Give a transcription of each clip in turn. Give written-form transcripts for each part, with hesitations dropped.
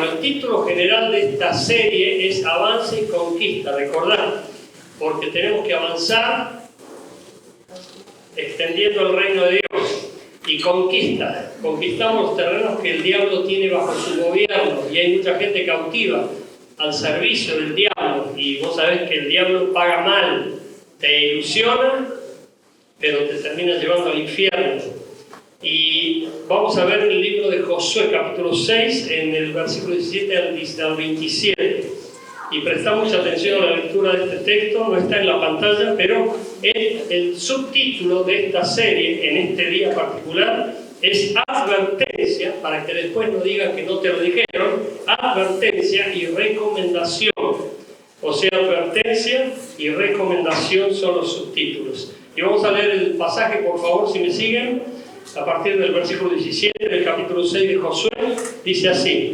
Bueno, el título general de esta serie es Avance y Conquista, recordad, porque tenemos que avanzar extendiendo el reino de Dios y conquista. Conquistamos los terrenos que el diablo tiene bajo su gobierno y hay mucha gente cautiva al servicio del diablo y vos sabés que el diablo paga mal, te ilusiona, pero te termina llevando al infierno. Y vamos a ver el libro de Josué, capítulo 6, en el versículo 17 al 27. Y presta mucha atención a la lectura de este texto, no está en la pantalla, pero el subtítulo de esta serie, en este día particular, es Advertencia, para que después no digan que no te lo dijeron, Advertencia y Recomendación. O sea, advertencia y recomendación son los subtítulos. Y vamos a leer el pasaje, por favor, si me siguen, a partir del versículo 17 del capítulo 6 de Josué, dice así: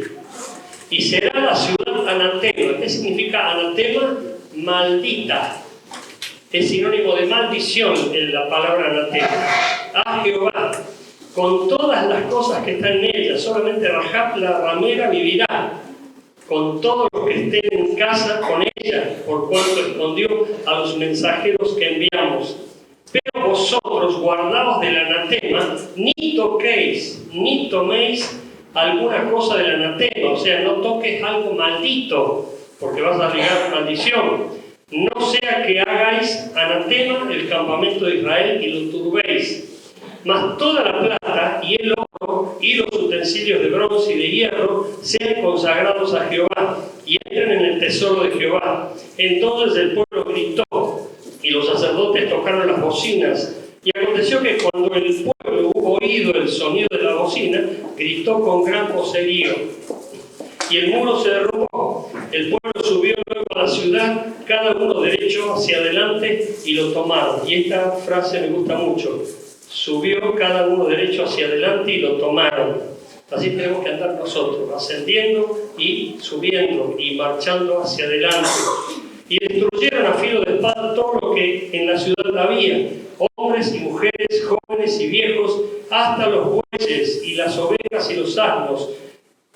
y será la ciudad anatema. ¿Qué significa anatema? Maldita. Es sinónimo de maldición en la palabra anatema. A Jehová, con todas las cosas que están en ella, solamente Rahab la ramera vivirá, con todos los que estén en casa con ella, por cuanto escondió a los mensajeros que enviamos. Pero vosotros, guardaos del anatema, ni toquéis, ni toméis alguna cosa del anatema, o sea, no toques algo maldito, porque vas a ligar maldición. No sea que hagáis anatema el campamento de Israel y lo turbéis. Mas toda la plata y el oro y los utensilios de bronce y de hierro sean consagrados a Jehová y entren en el tesoro de Jehová. Entonces el pueblo gritó y los sacerdotes tocaron las bocinas. Y aconteció que cuando el pueblo hubo oído el sonido de la bocina, gritó con gran vocerío. Y el muro se derrumbó. El pueblo subió luego a la ciudad, cada uno derecho hacia adelante, y lo tomaron. Y esta frase me gusta mucho. Subió cada uno derecho hacia adelante y lo tomaron. Así tenemos que andar nosotros, ascendiendo y subiendo y marchando hacia adelante. Y destruyeron a filo de espada todo lo que en la ciudad había, hombres y mujeres, jóvenes y viejos, hasta los bueyes y las ovejas y los asnos.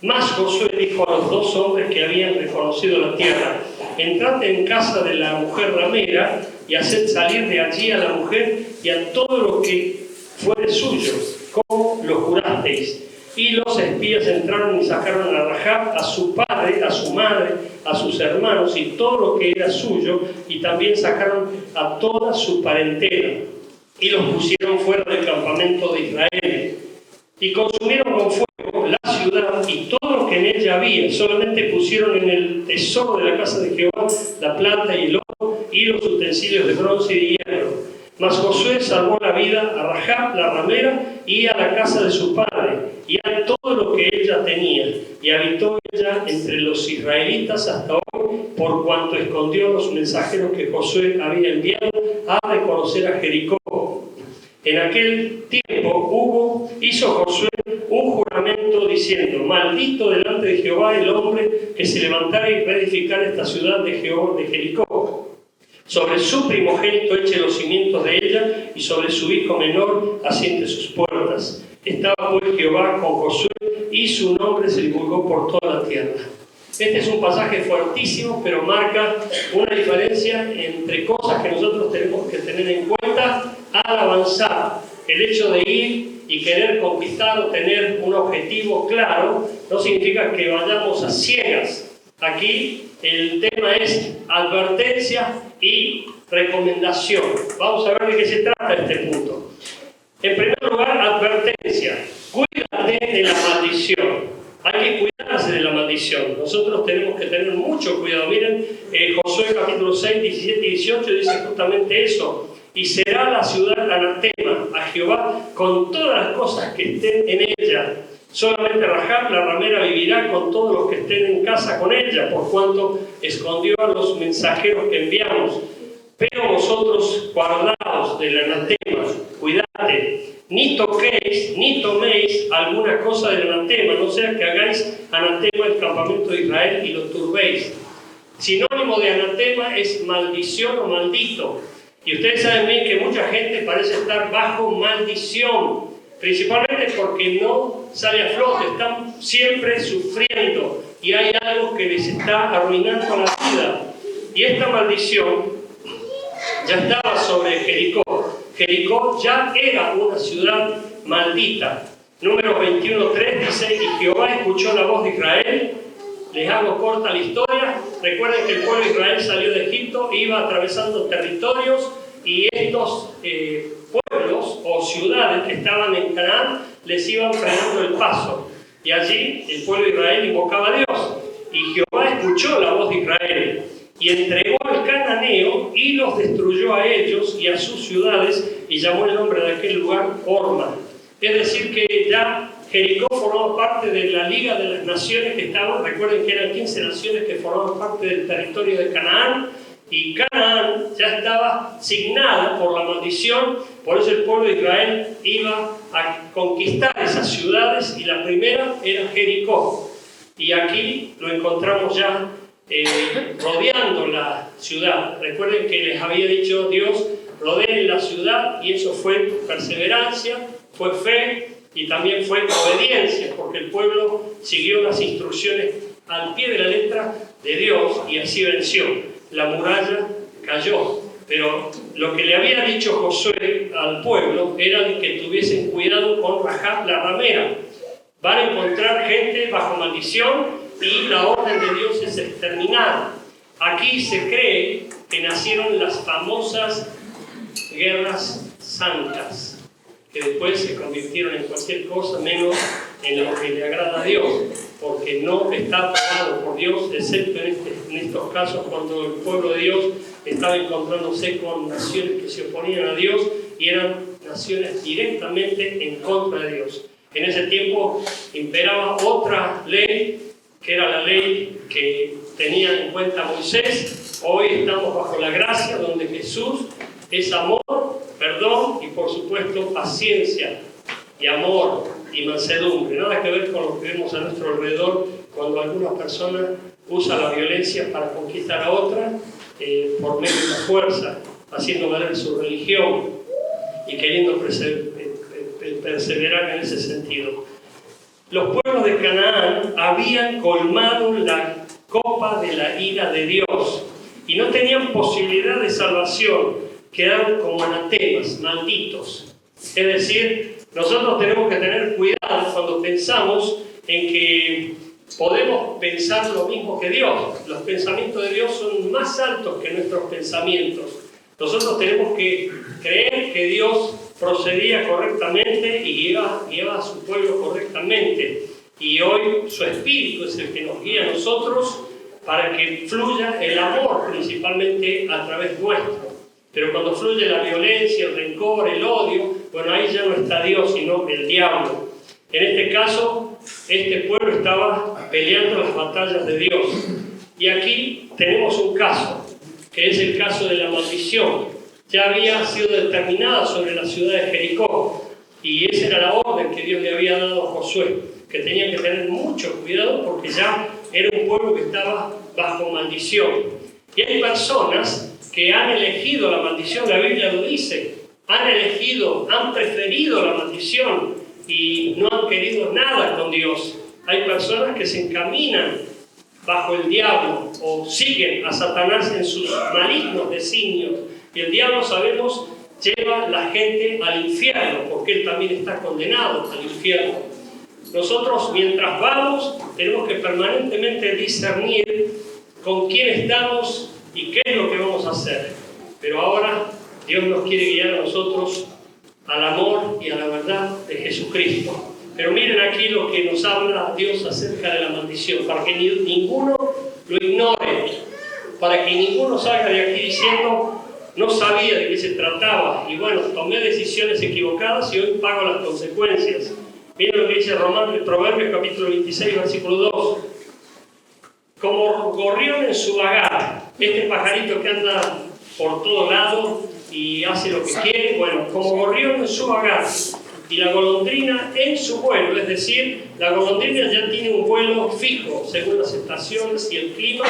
Mas Josué dijo a los dos hombres que habían reconocido la tierra: entrad en casa de la mujer ramera y haced salir de allí a la mujer y a todo lo que fuere suyo, como lo jurasteis. Y los espías entraron y sacaron a Rahab, a su padre, a su madre, a sus hermanos y todo lo que era suyo, y también sacaron a toda su parentela y los pusieron fuera del campamento de Israel. Y consumieron con fuego la ciudad y todo lo que en ella había. Solamente pusieron en el tesoro de la casa de Jehová la plata y el oro y los utensilios de bronce y de hierro. Mas Josué salvó la vida a Rahab la ramera y a la casa de su padre y a todo lo que ella tenía, y habitó ella entre los israelitas hasta hoy, por cuanto escondió a los mensajeros que Josué había enviado a reconocer a Jericó. En aquel tiempo hizo Josué un juramento diciendo: maldito delante de Jehová el hombre que se levantara y reedificara esta ciudad de Jericó. Sobre su primogénito eche los cimientos de ella, y sobre su hijo menor asiente sus puertas. Estaba pues Jehová con Josué, y su nombre se divulgó por toda la tierra. Este es un pasaje fuertísimo, pero marca una diferencia entre cosas que nosotros tenemos que tener en cuenta al avanzar. El hecho de ir y querer conquistar o tener un objetivo claro no significa que vayamos a ciegas. Aquí el tema es advertencia y recomendación. Vamos a ver de qué se trata este punto. En primer lugar, advertencia. Cuídate de la maldición. Hay que cuidarse de la maldición. Nosotros tenemos que tener mucho cuidado. Miren, Josué capítulo 6, 17 y 18 dice justamente eso. Y será la ciudad anatema a Jehová con todas las cosas que estén en ella. Solamente Rahab la ramera vivirá con todos los que estén en casa con ella, por cuanto escondió a los mensajeros que enviamos. Pero vosotros guardaos del anatema, cuidate, ni toquéis, ni toméis alguna cosa del anatema, no sea que hagáis anatema el campamento de Israel y lo turbéis. Sinónimo de anatema es maldición o maldito. Y ustedes saben bien que mucha gente parece estar bajo maldición, principalmente porque no sale a flote, están siempre sufriendo. y hay algo que les está arruinando la vida. Y esta maldición ya estaba sobre Jericó. Jericó ya era una ciudad maldita. Números 21:3 dice: y Jehová escuchó la voz de Israel. Les hago corta la historia. Recuerden que el pueblo de Israel salió de Egipto, iba atravesando territorios, y estos pueblos o ciudades que estaban en Canaán les iban frenando el paso. Y allí el pueblo de Israel invocaba a Dios. Y Jehová escuchó la voz de Israel y entregó al cananeo y los destruyó a ellos y a sus ciudades, y llamó el nombre de aquel lugar Horma. Es decir, que ya Jericó formaba parte de la Liga de las Naciones que estaban. Recuerden que eran 15 naciones que formaban parte del territorio de Canaán, y Canaán ya estaba signada por la maldición. Por eso el pueblo de Israel iba a conquistar esas ciudades, y la primera era Jericó. Y aquí lo encontramos ya rodeando la ciudad. Recuerden que les había dicho Dios: rodeen la ciudad, y eso fue perseverancia, fue fe y también fue obediencia, porque el pueblo siguió las instrucciones al pie de la letra de Dios y así venció. La muralla cayó, pero lo que le había dicho Josué al pueblo era de que tuviesen cuidado con Rahab la ramera. Van a encontrar gente bajo maldición y la orden de Dios es exterminar. Aquí se cree que nacieron las famosas guerras santas, que después se convirtieron en cualquier cosa menos en lo que le agrada a Dios, porque no está aprobado por Dios, excepto en estos casos cuando el pueblo de Dios estaba encontrándose con naciones que se oponían a Dios y eran naciones directamente en contra de Dios. En ese tiempo imperaba otra ley, que era la ley que tenía en cuenta Moisés. Hoy estamos bajo la gracia, donde Jesús es amor, perdón y por supuesto paciencia y amor y mansedumbre. Nada que ver con lo que vemos a nuestro alrededor cuando alguna persona usa la violencia para conquistar a otra por medio de la fuerza, haciendo valer su religión y queriendo perseverar en ese sentido. Los pueblos de Canaán habían colmado la copa de la ira de Dios y no tenían posibilidad de salvación. Quedaron como anatemas, malditos. Es decir, nosotros tenemos que tener cuidado cuando pensamos en que podemos pensar lo mismo que Dios. Los pensamientos de Dios son más altos que nuestros pensamientos. Nosotros tenemos que creer que Dios procedía correctamente y guiaba a su pueblo correctamente. Y hoy su Espíritu es el que nos guía a nosotros para que fluya el amor, principalmente a través nuestro. Pero cuando fluye la violencia, el rencor, el odio, bueno, ahí ya no está Dios, sino el diablo. En este caso, este pueblo estaba peleando las batallas de Dios. Y aquí tenemos un caso, que es el caso de la maldición. Ya había sido determinada sobre la ciudad de Jericó, y esa era la orden que Dios le había dado a Josué, que tenía que tener mucho cuidado porque ya era un pueblo que estaba bajo maldición. Y hay personas que han elegido la maldición, la Biblia lo dice, han preferido la maldición y no han querido nada con Dios. Hay personas que se encaminan bajo el diablo o siguen a Satanás en sus malignos designios, y el diablo, sabemos, lleva a la gente al infierno, porque él también está condenado al infierno. Nosotros, mientras vamos, tenemos que permanentemente discernir con quién estamos y qué es lo que vamos a hacer. Pero ahora Dios nos quiere guiar a nosotros al amor y a la verdad de Jesucristo. Pero miren aquí lo que nos habla Dios acerca de la maldición, para que ninguno lo ignore, para que ninguno salga de aquí diciendo: no sabía de qué se trataba, y bueno, tomé decisiones equivocadas y hoy pago las consecuencias. Miren lo que dice Proverbios capítulo 26, versículo 2. Como gorrión en su vagar, este pajarito que anda por todo lado y hace lo que quiere, bueno, como gorrión en su vagar, y la golondrina en su vuelo, es decir, la golondrina ya tiene un vuelo fijo, según las estaciones y el clima,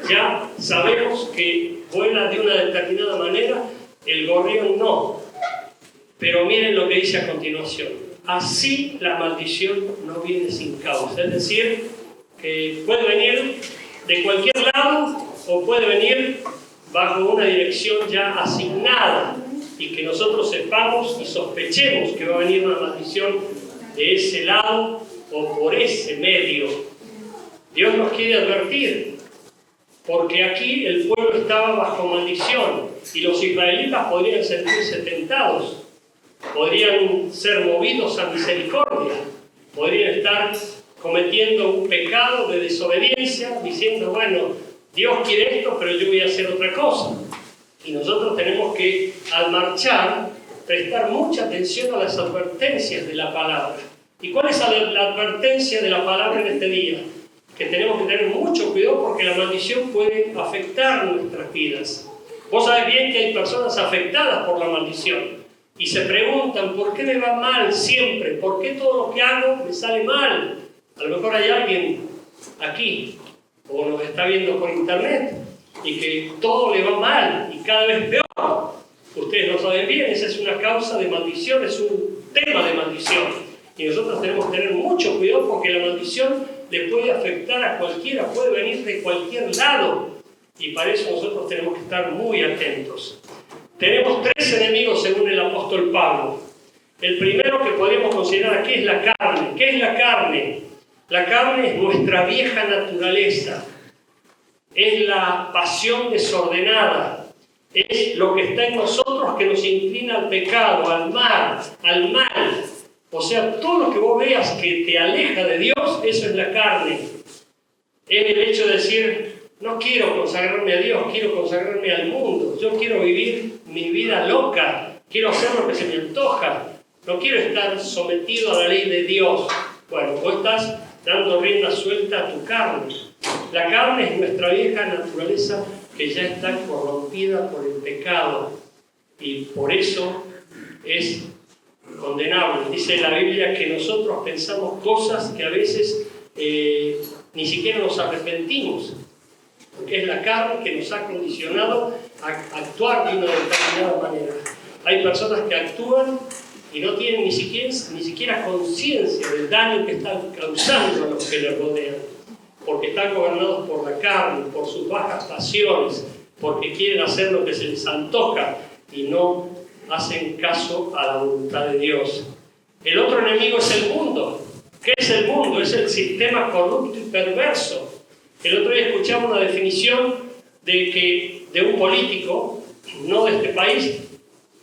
ya sabemos que vuela de una determinada manera, el gorrión no. Pero miren lo que dice a continuación: así la maldición no viene sin causa, es decir, que puede venir de cualquier lado o puede venir bajo una dirección ya asignada y que nosotros sepamos y sospechemos que va a venir una maldición de ese lado o por ese medio. Dios nos quiere advertir, porque aquí el pueblo estaba bajo maldición y los israelitas podrían sentirse tentados, podrían ser movidos a misericordia, podrían estar cometiendo un pecado de desobediencia, diciendo, bueno, Dios quiere esto, pero yo voy a hacer otra cosa. Y nosotros tenemos que, al marchar, prestar mucha atención a las advertencias de la palabra. ¿Y cuál es la advertencia de la palabra en este día? Que tenemos que tener mucho cuidado porque la maldición puede afectar nuestras vidas. Vos sabés bien que hay personas afectadas por la maldición y se preguntan, ¿por qué me va mal siempre? ¿Por qué todo lo que hago me sale mal? A lo mejor hay alguien aquí o nos está viendo por internet y que todo le va mal y cada vez peor. Ustedes lo saben bien, esa es una causa de maldición, es un tema de maldición. Y nosotros tenemos que tener mucho cuidado porque la maldición le puede afectar a cualquiera, puede venir de cualquier lado. Y para eso nosotros tenemos que estar muy atentos. Tenemos 3 enemigos según el apóstol Pablo. El primero que podríamos considerar aquí es la carne. ¿Qué es la carne? La carne es nuestra vieja naturaleza. Es la pasión desordenada. Es lo que está en nosotros que nos inclina al pecado, al mal. O sea, todo lo que vos veas que te aleja de Dios, eso es la carne. Es el hecho de decir, no quiero consagrarme a Dios, quiero consagrarme al mundo. Yo quiero vivir mi vida loca, quiero hacer lo que se me antoja. No quiero estar sometido a la ley de Dios. Bueno, vos estás dando rienda suelta a tu carne. La carne es nuestra vieja naturaleza que ya está corrompida por el pecado. Y por eso es condenable. Dice la Biblia que nosotros pensamos cosas que a veces ni siquiera nos arrepentimos, porque es la carne que nos ha condicionado a actuar de una determinada manera. Hay personas que actúan y no tienen ni siquiera conciencia del daño que están causando a los que les rodean, porque están gobernados por la carne, por sus bajas pasiones, porque quieren hacer lo que se les antoja y no hacen caso a la voluntad de Dios. El otro enemigo es el mundo. ¿Qué es el mundo? Es el sistema corrupto y perverso. El otro día escuchaba una definición de un político, no de este país,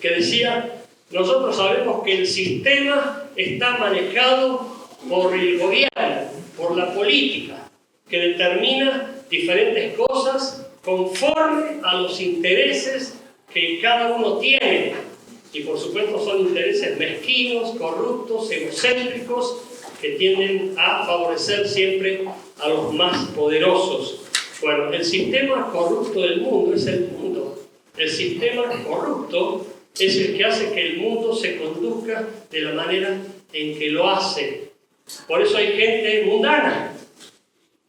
que decía, nosotros sabemos que el sistema está manejado por el gobierno, por la política, que determina diferentes cosas conforme a los intereses que cada uno tiene. Y por supuesto son intereses mezquinos, corruptos, egocéntricos, que tienden a favorecer siempre a los más poderosos. Bueno, el sistema corrupto del mundo es el mundo. El sistema corrupto es el que hace que el mundo se conduzca de la manera en que lo hace. Por eso hay gente mundana.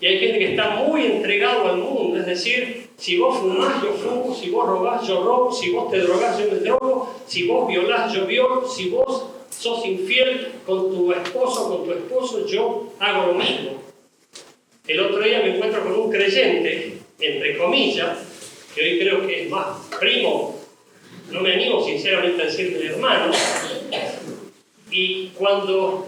Y hay gente que está muy entregado al mundo, es decir, si vos fumás, yo fumo, si vos robás, yo robo, si vos te drogás, yo me drogo, si vos violás, yo violo, si vos sos infiel con tu esposo, yo hago lo mismo. El otro día me encuentro con un creyente, entre comillas, que hoy creo que es más primo, no me animo sinceramente a decirle hermano, y cuando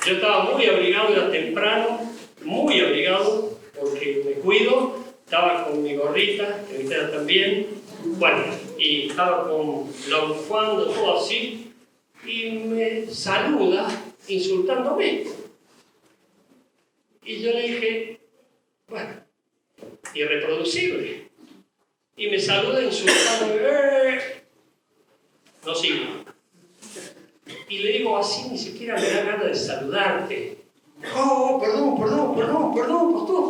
yo estaba muy abrigado, era temprano, muy abrigado, porque me cuido, estaba con mi gorrita, que me queda también, bueno, y estaba con la bufanda, todo así, y me saluda insultándome. Y yo le dije, bueno, irreproducible. Y me saluda insultándome, no sigo. Y le digo, así ni siquiera me da ganas de saludarte. Oh, perdón, pastor,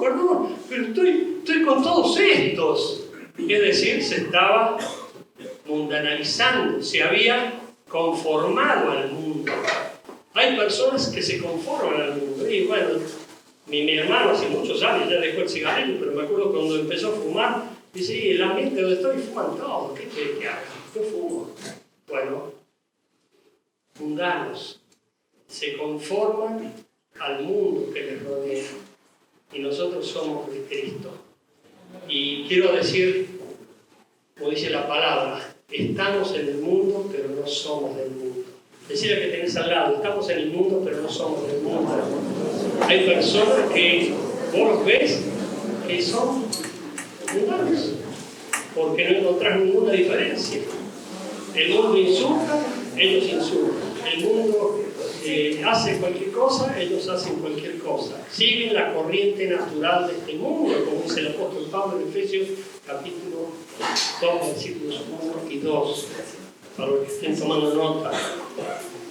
perdón, pero estoy con todos estos. Es decir, se estaba mundanalizando, se había conformado al mundo. Hay personas que se conforman al mundo. Y bueno, mi hermano hace muchos años ya dejó el cigarrillo, pero me acuerdo cuando empezó a fumar, dice, sí, el ambiente donde estoy fuman todo, ¿qué quiere que haga? Yo fumo. Bueno, mundanos, se conforman al mundo que les rodea. y nosotros somos de Cristo. Y quiero decir, como dice la palabra, estamos en el mundo, pero no somos del mundo. Decirle que tenés al lado, estamos en el mundo, pero no somos del mundo. Hay personas que vos los ves que son mundanos, porque no encontrás ninguna diferencia. El mundo insulta, ellos insultan. El mundo hace cualquier cosa, ellos hacen cualquier cosa. Siguen la corriente natural de este mundo, como dice el apóstol Pablo en Efesios capítulo 2, versículos 1 y 2, para los que estén tomando nota.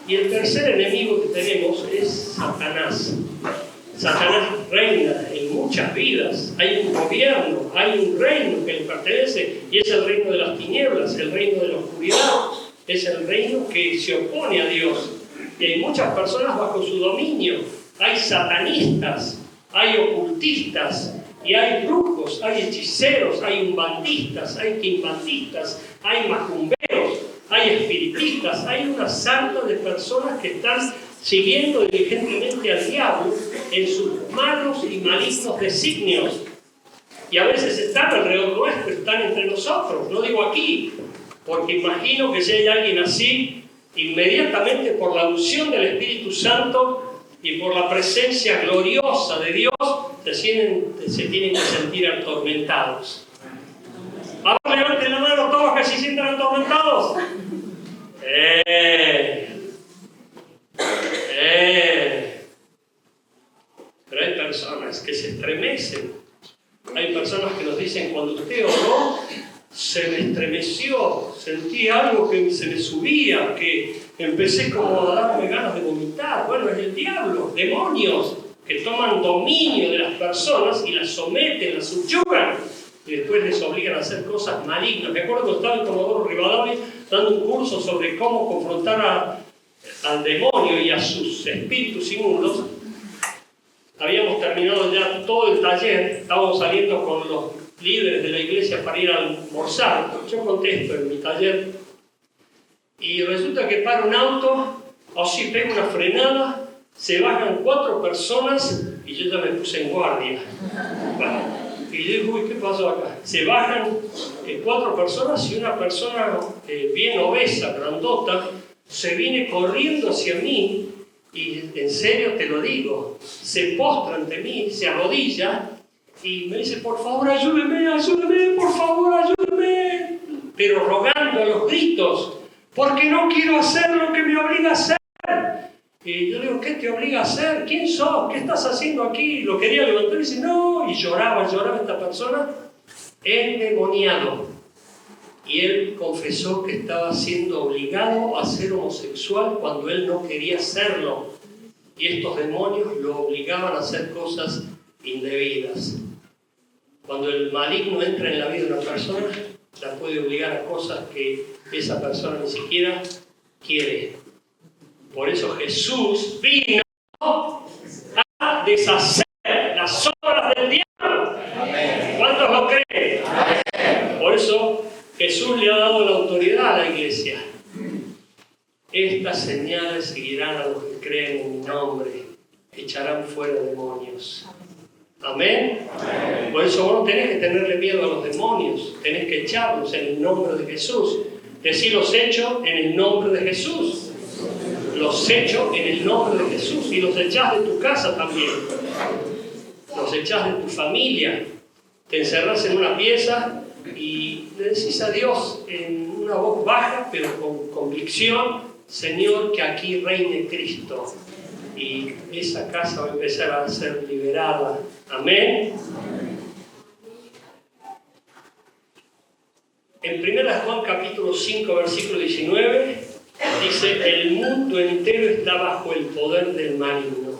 Y el tercer enemigo que tenemos es Satanás. Satanás reina en muchas vidas. Hay un gobierno, hay un reino que le pertenece, y es el reino de las tinieblas, el reino de la oscuridad. Es el reino que se opone a Dios. Y hay muchas personas bajo su dominio. Hay satanistas, hay ocultistas, y hay brujos, hay hechiceros, hay umbandistas, hay quimbandistas, hay macumberos, hay espiritistas, hay una sarta de personas que están siguiendo diligentemente al diablo en sus malos y malignos designios. Y a veces están alrededor nuestro, están entre nosotros. No digo aquí, porque imagino que si hay alguien así, inmediatamente por la unción del Espíritu Santo y por la presencia gloriosa de Dios, se tienen que sentir atormentados. Ahora levanten la mano todos que se sientan atormentados. Pero hay personas que se estremecen. Hay personas que nos dicen, cuando usted oró, se me estremeció, sentí algo que se me subía, que empecé como a darme ganas de vomitar. Bueno, es el diablo, demonios que toman dominio de las personas y las someten, las subyugan y después les obligan a hacer cosas malignas. Me acuerdo que estaba el Comodoro Rivadavia dando un curso sobre cómo confrontar al demonio y a sus espíritus inmundos. Habíamos terminado ya todo el taller, estábamos saliendo con los líderes de la iglesia para ir a almorzar. Yo contesto en mi taller y resulta que para un auto, así pega una frenada, se bajan 4 personas y yo ya me puse en guardia. Bueno, y yo digo, uy, ¿qué pasó acá? Se bajan 4 personas y una persona bien obesa, grandota, se viene corriendo hacia mí y en serio te lo digo, se postra ante mí, se arrodilla y me dice, por favor, ayúdeme, ayúdeme, por favor, ayúdeme. Pero rogando a los gritos, porque no quiero hacer lo que me obliga a hacer. Y yo le digo, ¿qué te obliga a hacer? ¿Quién sos? ¿Qué estás haciendo aquí? Lo quería levantar y dice, no. Y lloraba esta persona, endemoniado. Y él confesó que estaba siendo obligado a ser homosexual cuando él no quería serlo. Y estos demonios lo obligaban a hacer cosas indebidas. Cuando el maligno entra en la vida de una persona, la puede obligar a cosas que esa persona ni siquiera quiere. Por eso Jesús vino a deshacer las obras del diablo. ¿Cuántos lo creen? Por eso Jesús le ha dado la autoridad a la iglesia. Estas señales seguirán a los que creen en mi nombre, echarán fuera demonios. Amén. Por eso vos no tenés que tenerle miedo a los demonios, tenés que echarlos en el nombre de Jesús. Decir, los echo en el nombre de Jesús. Los echo en el nombre de Jesús. Y los echás de tu casa también. Los echás de tu familia. Te encerrás en una pieza y le decís a Dios en una voz baja, pero con convicción, Señor, que aquí reine Cristo. Y esa casa va a empezar a ser liberada. Amén. En 1 Juan capítulo 5, versículo 19, dice, el mundo entero está bajo el poder del maligno.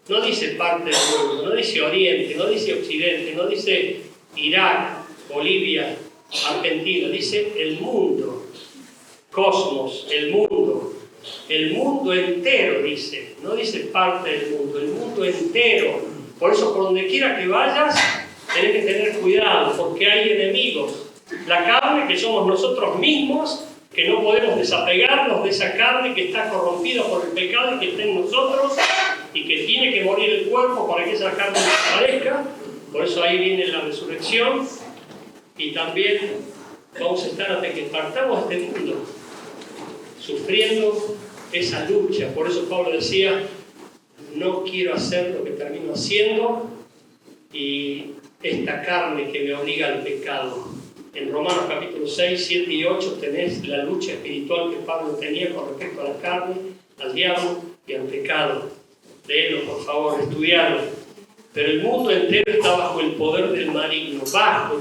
No dice parte del mundo, no dice Oriente, no dice Occidente, no dice Irak, Bolivia, Argentina, dice el mundo, cosmos, el mundo entero dice, no dice parte del mundo, el mundo entero. Por eso, por donde quiera que vayas, tenés que tener cuidado, porque hay enemigos. La carne, que somos nosotros mismos, que no podemos desapegarnos de esa carne que está corrompida por el pecado y que está en nosotros. y que tiene que morir el cuerpo para que esa carne desaparezca. Por eso ahí viene la resurrección. Y también vamos a estar hasta que partamos de este mundo, sufriendo esa lucha. Por eso Pablo decía, no quiero hacer lo que termino haciendo, y esta carne que me obliga al pecado. En Romanos capítulo 6, 7 y 8 tenés la lucha espiritual que Pablo tenía con respecto a la carne, al diablo y al pecado. Léelo, por favor, estudiarlo. Pero el mundo entero está bajo el poder del maligno. Bajo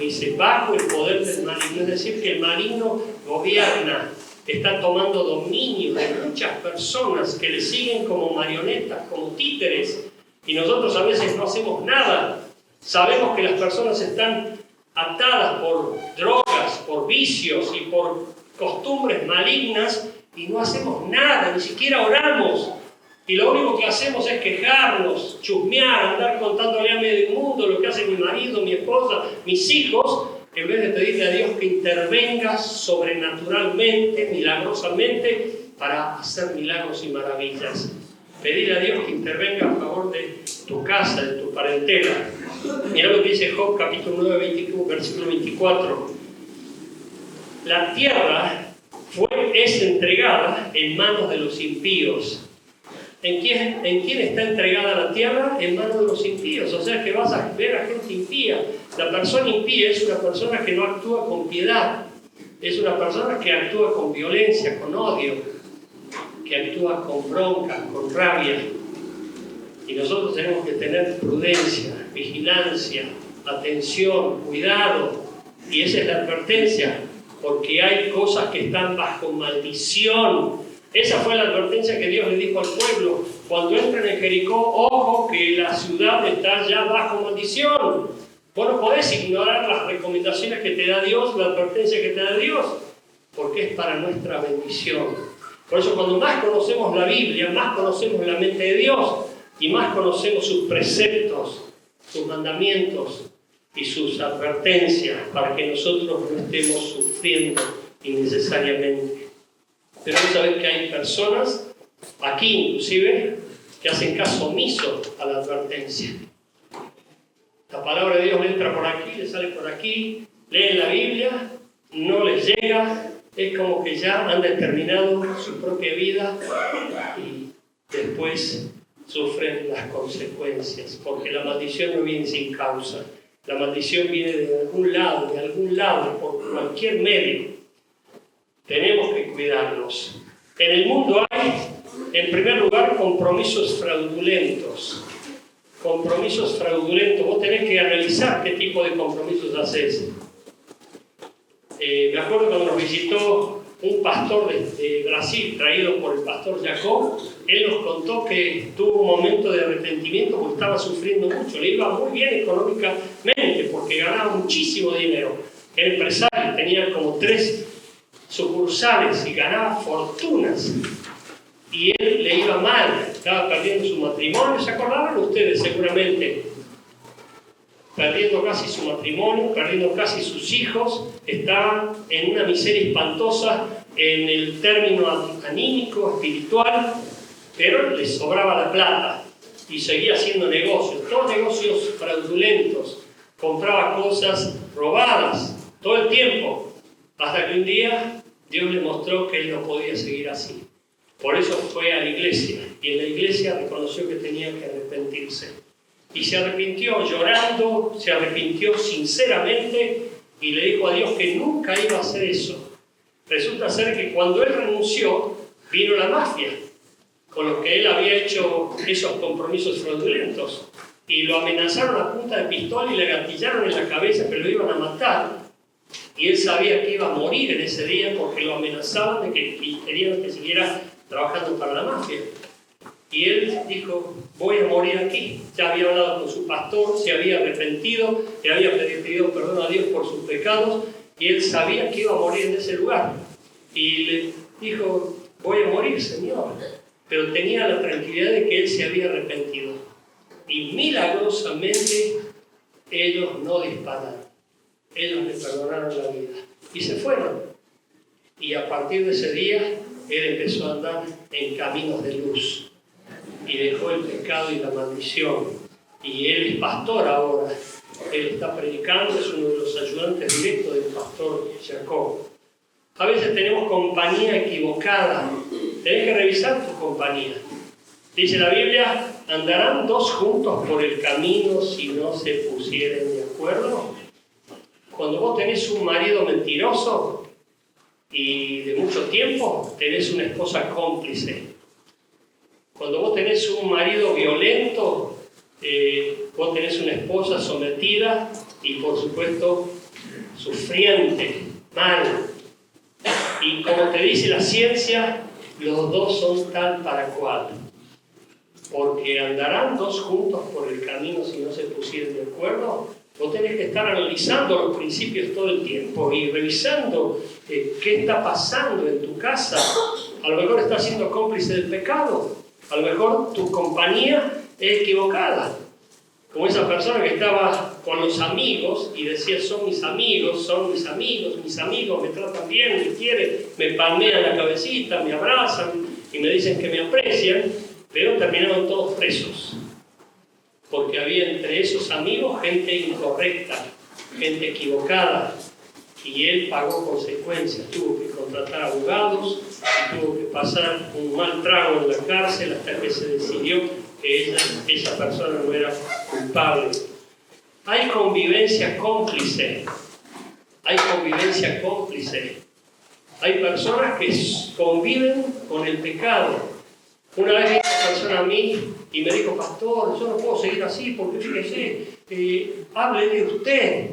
el poder del maligno. Es decir, que el maligno gobierna, está tomando dominio de muchas personas que le siguen como marionetas, como títeres. Y nosotros a veces no hacemos nada. Sabemos que las personas están atadas por drogas, por vicios y por costumbres malignas y no hacemos nada, ni siquiera oramos. Y lo único que hacemos es quejarnos, chusmear, andar contándole a medio mundo lo que hace mi marido, mi esposa, mis hijos, en vez de pedirle a Dios que intervenga sobrenaturalmente, milagrosamente, para hacer milagros y maravillas. Pedirle a Dios que intervenga a favor de tu casa, de tu parentela. Mirá lo que dice Job, capítulo 9, versículo 24. La tierra es entregada en manos de los impíos. ¿En quién está entregada la tierra? En manos de los impíos. O sea que vas a ver a gente impía. La persona impía es una persona que no actúa con piedad. Es una persona que actúa con violencia, con odio, que actúa con bronca, con rabia. Y nosotros tenemos que tener prudencia, vigilancia, atención, cuidado. Y esa es la advertencia, porque hay cosas que están bajo maldición. Esa fue la advertencia que Dios le dijo al pueblo. Cuando entran en Jericó, ojo que la ciudad está ya bajo maldición. Vos no podés ignorar las recomendaciones que te da Dios, la advertencia que te da Dios, porque es para nuestra bendición. Por eso cuando más conocemos la Biblia, más conocemos la mente de Dios y más conocemos sus preceptos, sus mandamientos y sus advertencias para que nosotros no estemos sufriendo innecesariamente. Pero vos sabés que hay personas, aquí inclusive, que hacen caso omiso a la advertencia. La palabra de Dios le entra por aquí, le sale por aquí, leen la Biblia, no les llega, es como que ya han determinado su propia vida y después sufren las consecuencias, porque la maldición no viene sin causa. La maldición viene de algún lado, por cualquier medio. Tenemos que cuidarnos. En el mundo hay, en primer lugar, compromisos fraudulentos. Compromisos fraudulentos. Vos tenés que analizar qué tipo de compromisos haces. Me acuerdo cuando nos visitó un pastor de Brasil, traído por el pastor Jacob. Él nos contó que tuvo un momento de arrepentimiento porque estaba sufriendo mucho. Le iba muy bien económicamente porque ganaba muchísimo dinero. Era empresario, tenía como 3 sucursales y ganaba fortunas. Y él le iba mal, estaba perdiendo su matrimonio. ¿Se acordaban ustedes seguramente? Perdiendo casi su matrimonio, perdiendo casi sus hijos. Estaban en una miseria espantosa en el término anímico, espiritual, pero le sobraba la plata y seguía haciendo negocios, todos negocios fraudulentos. Compraba cosas robadas todo el tiempo, hasta que un día Dios le mostró que él no podía seguir así. Por eso fue a la iglesia, y en la iglesia reconoció que tenía que arrepentirse. Y se arrepintió llorando, se arrepintió sinceramente, y le dijo a Dios que nunca iba a hacer eso. Resulta ser que cuando él renunció, vino la mafia, con los que él había hecho esos compromisos fraudulentos, y lo amenazaron a punta de pistola y le gatillaron en la cabeza que lo iban a matar. Y él sabía que iba a morir en ese día porque lo amenazaban de que querían que siguiera trabajando para la mafia. Y él dijo, voy a morir aquí. Ya había hablado con su pastor, se había arrepentido, le había pedido perdón a Dios por sus pecados, y él sabía que iba a morir en ese lugar. Y le dijo, voy a morir, Señor. Pero tenía la tranquilidad de que él se había arrepentido. Y milagrosamente ellos no dispararon. Ellos le perdonaron la vida. Y se fueron. Y a partir de ese día, él empezó a andar en caminos de luz. y dejó el pecado y la maldición. Y él es pastor ahora. Él está predicando, es uno de los ayudantes directos del pastor Jacob. A veces tenemos compañía equivocada. Tenés que revisar tu compañía. Dice la Biblia, ¿andarán dos juntos por el camino si no se pusieren de acuerdo? Cuando vos tenés un marido mentiroso y de mucho tiempo, tenés una esposa cómplice. Cuando vos tenés un marido violento, vos tenés una esposa sometida y por supuesto sufriente, mal. Y como te dice la ciencia, los dos son tal para cual. Porque andarán dos juntos por el camino si no se pusieren de acuerdo. Vos tenés que estar analizando los principios todo el tiempo y revisando qué está pasando en tu casa. A lo mejor estás siendo cómplice del pecado. A lo mejor tu compañía es equivocada. Como esa persona que estaba con los amigos y decía, son mis amigos, me tratan bien, me quieren, me palmean la cabecita, me abrazan y me dicen que me aprecian, pero terminaron todos presos. Porque había entre esos amigos gente incorrecta, gente equivocada, y él pagó consecuencias, tuvo que contratar abogados, y tuvo que pasar un mal trago en la cárcel hasta que se decidió que esa persona no era culpable. Hay convivencia cómplice, hay personas que conviven con el pecado. Una vez vino una persona a mí y me dijo, pastor, yo no puedo seguir así porque fíjese, hable de usted.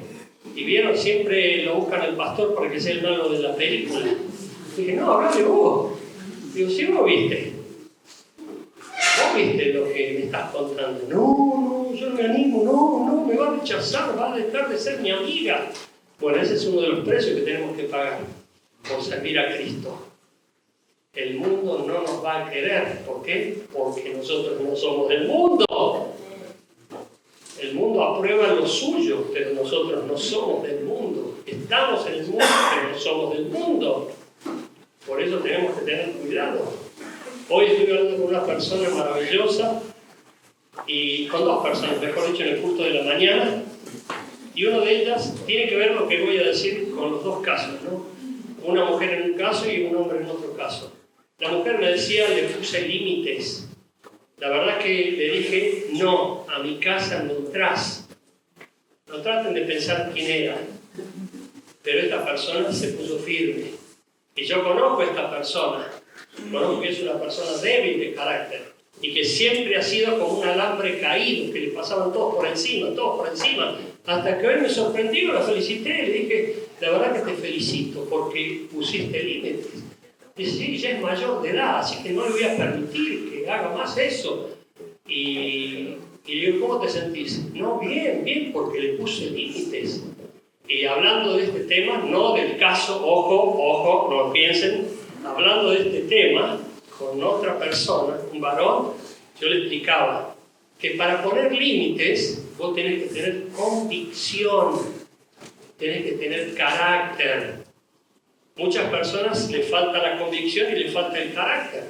Y vieron, siempre lo buscan al pastor para que sea el malo de la película. Dije, no, háblame vos. Digo, sí, vos viste lo que me estás contando. No, yo no me animo, no, me va a rechazar, va a dejar de ser mi amiga. Bueno, ese es uno de los precios que tenemos que pagar por servir a Cristo. El mundo no nos va a querer. ¿Por qué? Porque nosotros no somos del mundo. El mundo aprueba lo suyo, pero nosotros no somos del mundo. Estamos en el mundo, pero no somos del mundo. Por eso tenemos que tener cuidado. Hoy estoy hablando con una persona maravillosa, y con dos personas, mejor dicho, en el culto de la mañana, y una de ellas tiene que ver lo que voy a decir con los dos casos, ¿no? Una mujer en un caso y un hombre en otro caso. La mujer me decía, le puse límites. La verdad que le dije, no, a mi casa no entras. No traten de pensar quién era. Pero esta persona se puso firme. Y yo conozco a esta persona. Conozco que es una persona débil de carácter. Y que siempre ha sido como un alambre caído, que le pasaban todos por encima. Hasta que hoy me sorprendió, la felicité, le dije, la verdad que te felicito porque pusiste límites. Dice, sí, ya es mayor de edad, así que no le voy a permitir que haga más eso. Y le digo, ¿cómo te sentís? No, bien, porque le puse límites. Y hablando de este tema, no del caso, ojo, no piensen, hablando de este tema con otra persona, un varón, yo le explicaba que para poner límites vos tenés que tener convicción, tenés que tener carácter. Muchas personas le falta la convicción y le falta el carácter,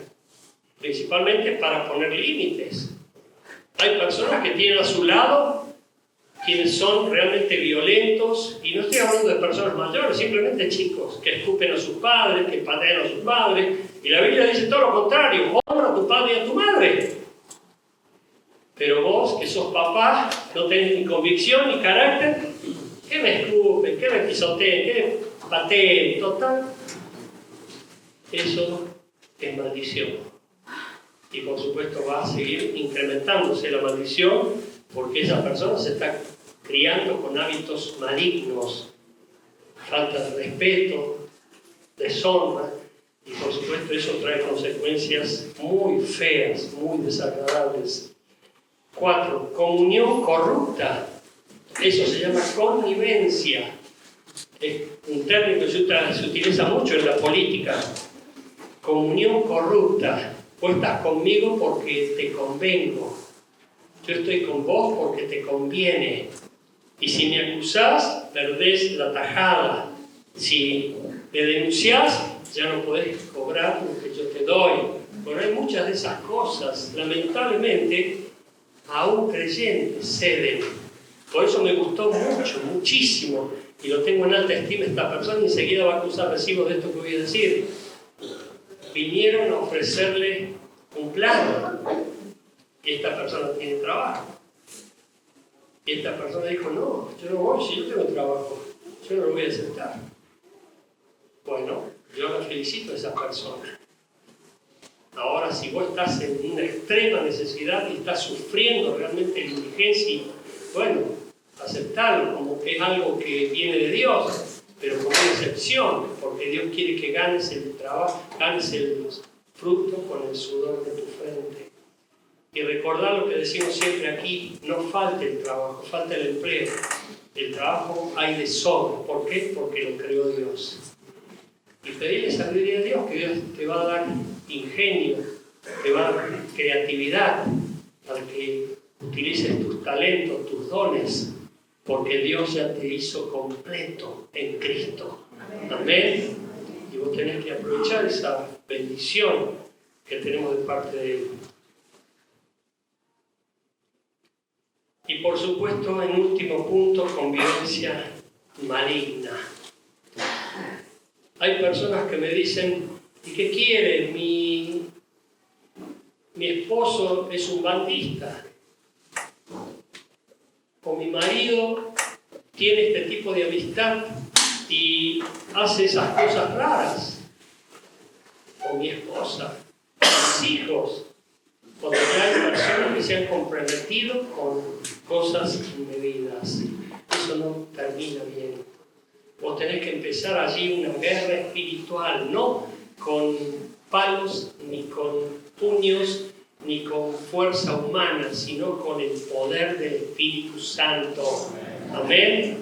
principalmente para poner límites. Hay personas que tienen a su lado quienes son realmente violentos, y no estoy hablando de personas mayores, simplemente chicos que escupen a sus padres, que patean a sus padres, y la Biblia dice todo lo contrario, honra a tu padre y a tu madre. Pero vos, que sos papá, no tenés ni convicción ni carácter, que me escupen, que me pisoteen, que me pateen, total. Eso es maldición. Y por supuesto va a seguir incrementándose la maldición porque esa persona se está criando con hábitos malignos, falta de respeto, deshonra, y por supuesto eso trae consecuencias muy feas, muy desagradables. 4. Comunión corrupta. Eso se llama connivencia. Es un término que se utiliza mucho en la política. Comunión corrupta. Vos estás conmigo porque te convengo. Yo estoy con vos porque te conviene. Y si me acusás, perdés la tajada. Si me denunciás, ya no podés cobrar lo que yo te doy. Bueno, hay muchas de esas cosas, lamentablemente, aún creyentes ceden. Por eso me gustó mucho, muchísimo, y lo tengo en alta estima esta persona, y enseguida va a acusar recibos de esto que voy a decir. Vinieron a ofrecerle un plan, y esta persona tiene trabajo. Y esta persona dijo, no, yo no voy, si yo tengo trabajo, yo no lo voy a aceptar. Bueno, yo la felicito a esa persona. Ahora, si vos estás en una extrema necesidad y estás sufriendo realmente la indigencia, bueno, aceptarlo como que es algo que viene de Dios, pero como una excepción, porque Dios quiere que ganes el trabajo, ganes el fruto con el sudor de tu frente. Y recordar lo que decimos siempre aquí, no falta el trabajo, falta el empleo. El trabajo hay de sobra. ¿Por qué? Porque lo creó Dios. Y pedirle sabiduría a Dios, que Dios te va a dar ingenio, te va a dar creatividad para que utilices tus talentos, tus dones, porque Dios ya te hizo completo en Cristo. Amén. Y vos tenés que aprovechar esa bendición que tenemos de parte de Él. Y por supuesto, en último punto, convivencia maligna. Hay personas que me dicen, ¿y qué quiere? Mi esposo es un bandista. O mi marido tiene este tipo de amistad y hace esas cosas raras. O mi esposa, mis hijos. Cuando ya hay personas que se han comprometido con cosas indebidas. Eso no termina bien. Vos tenés que empezar allí una guerra espiritual, no con palos, ni con puños, ni con fuerza humana, sino con el poder del Espíritu Santo. Amén.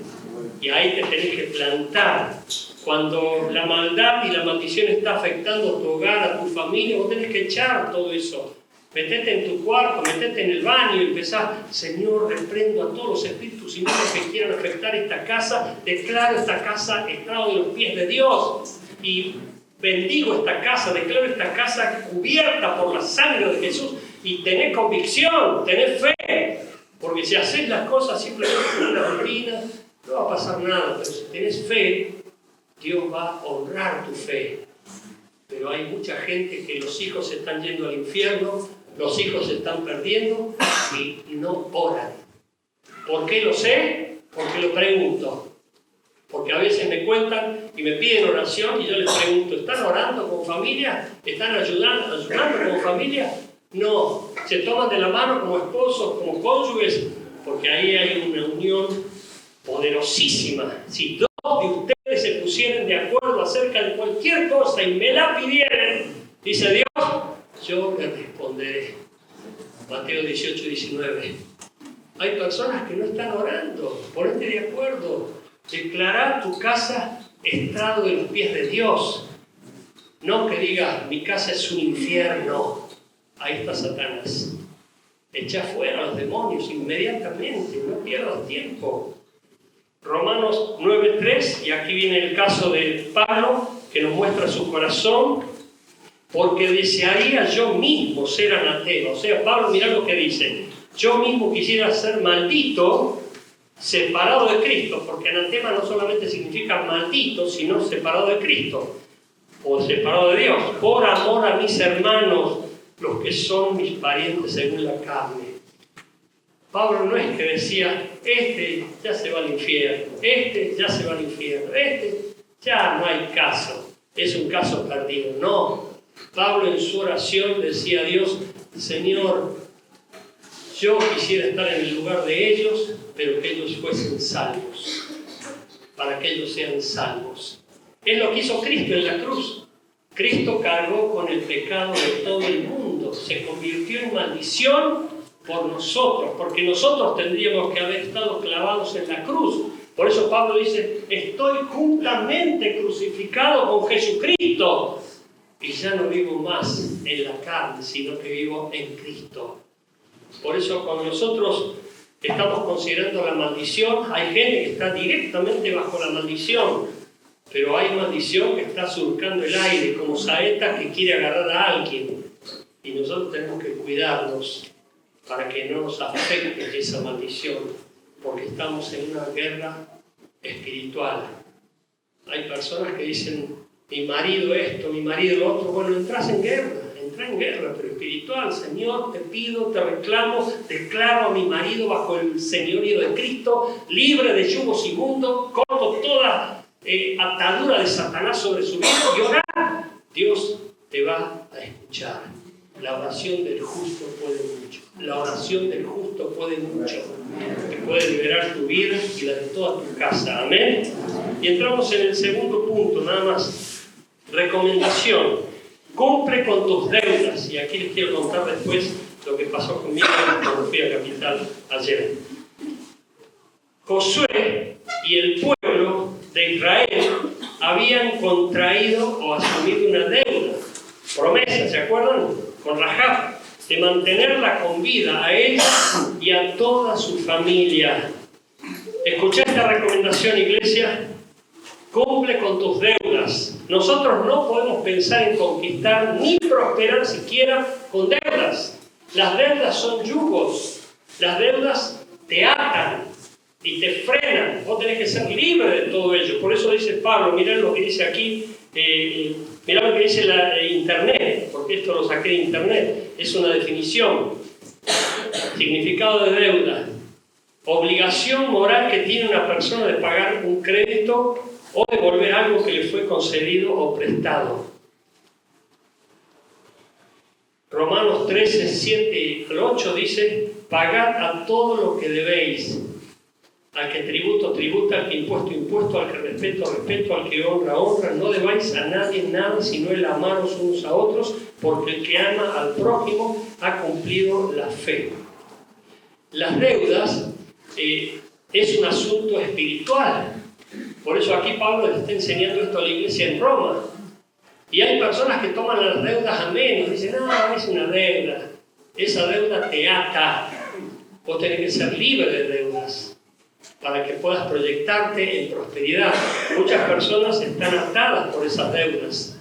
Y ahí te tenés que plantar. Cuando la maldad y la maldición está afectando a tu hogar, a tu familia, vos tenés que echar todo eso. Metete en tu cuarto, metete en el baño y empezá, Señor, reprendo a todos los espíritus inmundos que quieran afectar esta casa, declaro esta casa estrado de los pies de Dios y bendigo esta casa, declaro esta casa cubierta por la sangre de Jesús y tenés convicción, tenés fe, porque si haces las cosas simplemente con una rutina, no va a pasar nada, pero si tenés fe, Dios va a honrar tu fe. Pero hay mucha gente que los hijos se están yendo al infierno, los hijos se están perdiendo y no oran. ¿Por qué lo sé? Porque lo pregunto. Porque a veces me cuentan y me piden oración y yo les pregunto, ¿están orando con familia? ¿Están ayudando como familia? No. ¿Se toman de la mano como esposos, como cónyuges? Porque ahí hay una unión poderosísima. Si dos de ustedes se pusieran de acuerdo acerca de cualquier cosa y me la pidieran, dice Dios, yo le responderé. Mateo 18, 19. Hay personas que no están orando. Ponete de acuerdo. Declarar tu casa estrado de los pies de Dios. No que digas, mi casa es un infierno. Ahí está Satanás. Echa fuera a los demonios inmediatamente. No pierdas tiempo. Romanos 9:3, y aquí viene el caso de Pablo, que nos muestra su corazón. Porque desearía yo mismo ser anatema. O sea, Pablo, mirá lo que dice. Yo mismo quisiera ser maldito, separado de Cristo. Porque anatema no solamente significa maldito, sino separado de Cristo. O separado de Dios. Por amor a mis hermanos, los que son mis parientes según la carne. Pablo no es que decía, este ya se va al infierno, este ya se va al infierno, este ya no hay caso. Es un caso perdido. No. Pablo en su oración decía a Dios, Señor, yo quisiera estar en el lugar de ellos, pero que ellos fuesen salvos, para que ellos sean salvos. Es lo que hizo Cristo en la cruz. Cristo cargó con el pecado de todo el mundo, se convirtió en maldición por nosotros, porque nosotros tendríamos que haber estado clavados en la cruz. Por eso Pablo dice, estoy juntamente crucificado con Jesucristo. Y ya no vivo más en la carne, sino que vivo en Cristo. Por eso cuando nosotros estamos considerando la maldición, hay gente que está directamente bajo la maldición, pero hay maldición que está surcando el aire, como saeta que quiere agarrar a alguien. Y nosotros tenemos que cuidarnos para que no nos afecte esa maldición, porque estamos en una guerra espiritual. Hay personas que dicen, mi marido esto, mi marido lo otro. Bueno, entra en guerra, pero espiritual. Señor, te pido, te reclamo, declaro a mi marido bajo el señorío de Cristo, libre de yugos inmundos, corto toda atadura de Satanás sobre su vida y orar. Dios te va a escuchar. La oración del justo puede mucho. La oración del justo puede mucho. Te puede liberar tu vida y la de toda tu casa. Amén. Y entramos en el segundo punto, nada más. Recomendación. Cumple con tus deudas. Y aquí les quiero contar después lo que pasó conmigo cuando fui a Capital ayer. Josué y el pueblo de Israel habían contraído o asumido una deuda. Promesa, ¿se acuerdan? Con Rahab, de mantenerla con vida a ella y a toda su familia. Escucha esta recomendación, iglesia. Cumple con tus deudas. Nosotros no podemos pensar en conquistar ni prosperar siquiera con deudas. Las deudas son yugos. Las deudas te atan y te frenan. Vos tenés que ser libre de todo ello. Por eso dice Pablo, mirá lo que dice aquí, mirá lo que dice Internet, porque esto lo saqué de Internet. Es una definición. Significado de deuda. Obligación moral que tiene una persona de pagar un crédito o devolver algo que le fue concedido o prestado. Romanos 13, 7 al 8 dice, pagad a todo lo que debéis. Al que tributo, tributa, al que impuesto, al que respeto, al que honra, honra. No debáis a nadie nada, sino el amaros unos a otros, porque el que ama al prójimo ha cumplido la fe. Las deudas es un asunto espiritual. Por eso aquí Pablo le está enseñando esto a la iglesia en Roma. Y hay personas que toman las deudas a menos, dicen, no, es una deuda. Esa deuda te ata. Vos tenés que ser libre de deudas para que puedas proyectarte en prosperidad. Muchas personas están atadas por esas deudas.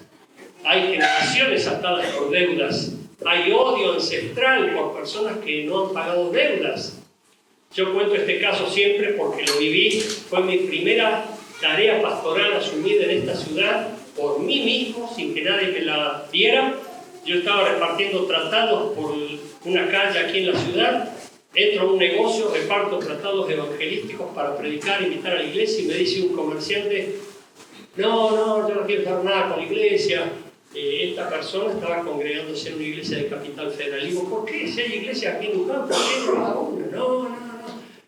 Hay generaciones atadas por deudas. Hay odio ancestral por personas que no han pagado deudas. Yo cuento este caso siempre porque lo viví. Fue mi primera tarea pastoral asumida en esta ciudad por mí mismo, sin que nadie me la diera. Yo estaba repartiendo tratados por una calle aquí en la ciudad. Entro a un negocio, reparto tratados evangelísticos para predicar, invitar a la iglesia, y me dice un comerciante, no, yo no quiero dar nada con la iglesia. Esta persona estaba congregándose en una iglesia de Capital Federal. Y digo, ¿por qué? Si hay iglesia aquí en Ucrania, ¿por qué no va una? No.